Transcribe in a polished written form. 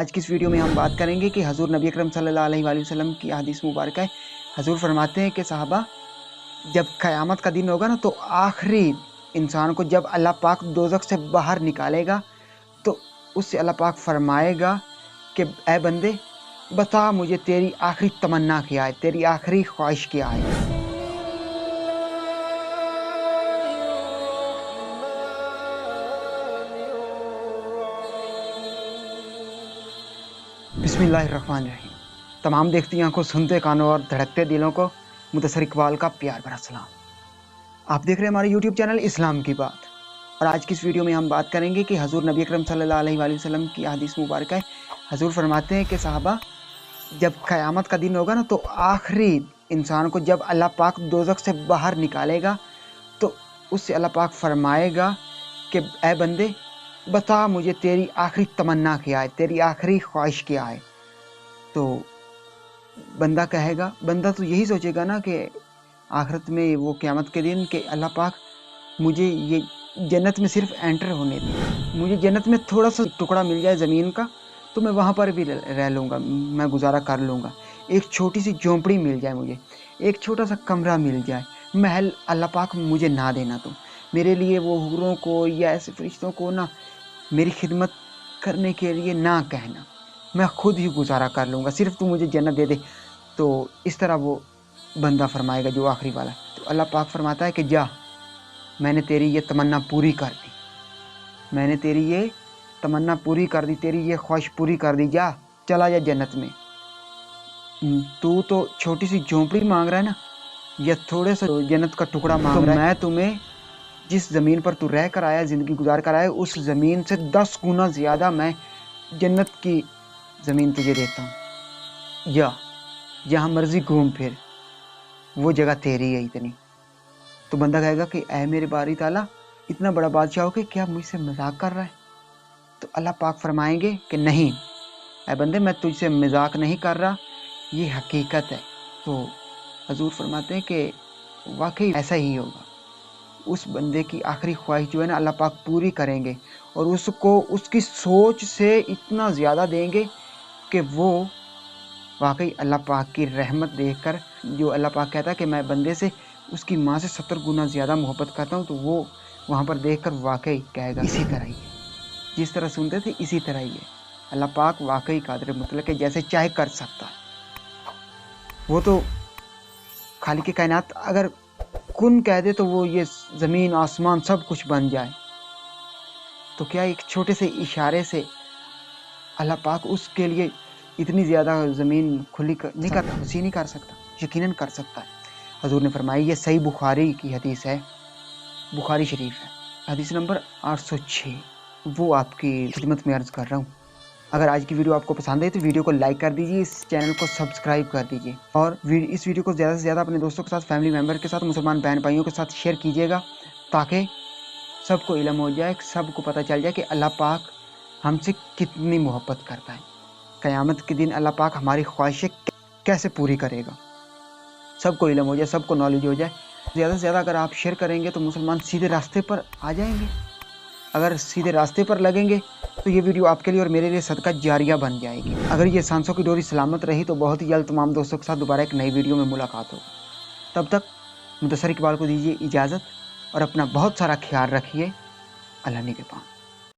आज की इस वीडियो में हम बात करेंगे कि हजूर नबी अकरम सल्लल्लाहु अलैहि वसल्लम की हदीस मुबारक है। हजूर फरमाते हैं कि साहबा, जब क़यामत का दिन होगा ना, तो आखिरी इंसान को जब अल्लाह पाक दोज़ख से बाहर निकालेगा तो उससे अल्लाह पाक फरमाएगा कि ऐ बंदे, बता मुझे तेरी आखिरी तमन्ना क्या है, तेरी आखिरी ख्वाहिश क्या है। बिस्मिल्लाहिर्रहमानिर्रहीम। तमाम देखती आंखों, सुनते कानों और धड़कते दिलों को मुदस्सर इकबाल का प्यार भरा सलाम। आप देख रहे हैं हमारे यूट्यूब चैनल इस्लाम की बात, और आज की इस वीडियो में हम बात करेंगे कि हजूर नबी अकरम सल्लल्लाहु अलैहि वसल्लम की हदीस मुबारक है। हजूर फरमाते हैं कि साहबा, जब क़यामत का दिन होगा ना, तो आखिरी इंसान को जब अल्लाह पाक दोज़ख से बाहर निकालेगा तो उससे अल्लाह पाक फरमाएगा कि ऐ बंदे, बता मुझे तेरी आखिरी तमन्ना क्या है, तेरी आखिरी ख्वाहिश क्या है। तो बंदा कहेगा, बंदा तो यही सोचेगा ना कि आखिरत में वो क़यामत के दिन कि अल्लाह पाक मुझे ये जन्नत में सिर्फ एंटर होने दे, मुझे जन्नत में थोड़ा सा टुकड़ा मिल जाए ज़मीन का तो मैं वहाँ पर भी रह लूँगा, मैं गुजारा कर लूँगा। एक छोटी सी झोंपड़ी मिल जाए मुझे, एक छोटा सा कमरा मिल जाए, महल अल्लाह पाक मुझे ना देना। तो मेरे लिए वो हूरों को या ऐसे फरिश्तों को ना मेरी खिदमत करने के लिए ना कहना, मैं खुद ही गुजारा कर लूँगा, सिर्फ तू मुझे जन्नत दे दे। तो इस तरह वो बंदा फरमाएगा जो आखिरी वाला। तो अल्लाह पाक फरमाता है कि जा, मैंने तेरी ये तमन्ना पूरी कर दी, मैंने तेरी ये तमन्ना पूरी कर दी, तेरी ये ख्वाहिश पूरी कर दी, जा चला जा जन्नत में। तू तो छोटी सी झोंपड़ी मांग रहा है ना, या थोड़े से जन्नत का टुकड़ा मांग रहा है, मैं तुम्हें जिस ज़मीन पर तू रह कर आया, ज़िंदगी गुजार कर आया, उस ज़मीन से 10 गुना ज़्यादा मैं जन्नत की ज़मीन तुझे देता हूँ। जा, जहाँ मर्ज़ी घूम फिर, वो जगह तेरी है इतनी। तो बंदा कहेगा कि ऐ मेरे बारी ताला, इतना बड़ा बादशाह हो के क्या मुझसे मजाक कर रहा है। तो अल्लाह पाक फरमाएंगे कि नहीं ऐ बंदे, मैं तुझसे मजाक नहीं कर रहा, ये हकीकत है। तो हजूर फरमाते हैं कि वाकई ऐसा ही होगा। उस बंदे की आखिरी ख्वाहिश जो है ना, अल्लाह पाक पूरी करेंगे और उसको उसकी सोच से इतना ज़्यादा देंगे कि वो वाकई अल्लाह पाक की रहमत देखकर, जो अल्लाह पाक कहता है कि मैं बंदे से उसकी माँ से 70 गुना ज़्यादा मोहब्बत करता हूँ, तो वो वहाँ पर देखकर वाकई कहेगा इसी तरह ही है, जिस तरह सुनते थे इसी तरह ही है। अल्लाह पाक वाकई कादिर मुतलक है, जैसे चाहे कर सकता है। वो तो खालिक के कायनात अगर कुन कह दे तो वो ये ज़मीन आसमान सब कुछ बन जाए, तो क्या एक छोटे से इशारे से अल्लाह पाक उसके लिए इतनी ज़्यादा ज़मीन खुली नहीं कर वसी नहीं कर सकता? यकीनन कर सकता है। हजूर ने फरमाई, ये सही बुखारी की हदीस है, बुखारी शरीफ है, हदीस नंबर 806। वो आपकी खिदमत में अर्ज़ कर रहा हूँ। अगर आज की वीडियो आपको पसंद है तो वीडियो को लाइक कर दीजिए, इस चैनल को सब्सक्राइब कर दीजिए, और इस वीडियो को ज़्यादा से ज़्यादा अपने दोस्तों के साथ, फैमिली मेम्बर के साथ, मुसलमान बहन भाइयों के साथ शेयर कीजिएगा, ताकि सबको इल्म हो जाए, सबको पता चल जाए कि अल्लाह पाक हमसे कितनी मोहब्बत करता है। क़यामत के दिन अल्लाह पाक हमारी ख्वाहिशें कैसे पूरी करेगा, सबको इल्म हो जाए, सबको नॉलेज हो जाए। ज़्यादा से ज़्यादा अगर आप शेयर करेंगे तो मुसलमान सीधे रास्ते पर आ जाएंगे। अगर सीधे रास्ते पर लगेंगे तो ये वीडियो आपके लिए और मेरे लिए सदका जारिया बन जाएगी। अगर ये सांसों की डोरी सलामत रही तो बहुत ही जल्द तमाम दोस्तों के साथ दोबारा एक नई वीडियो में मुलाकात होगी। तब तक मुदस्सर इकबाल को दीजिए इजाज़त और अपना बहुत सारा ख्याल रखिए। अल्लाह निगहबान।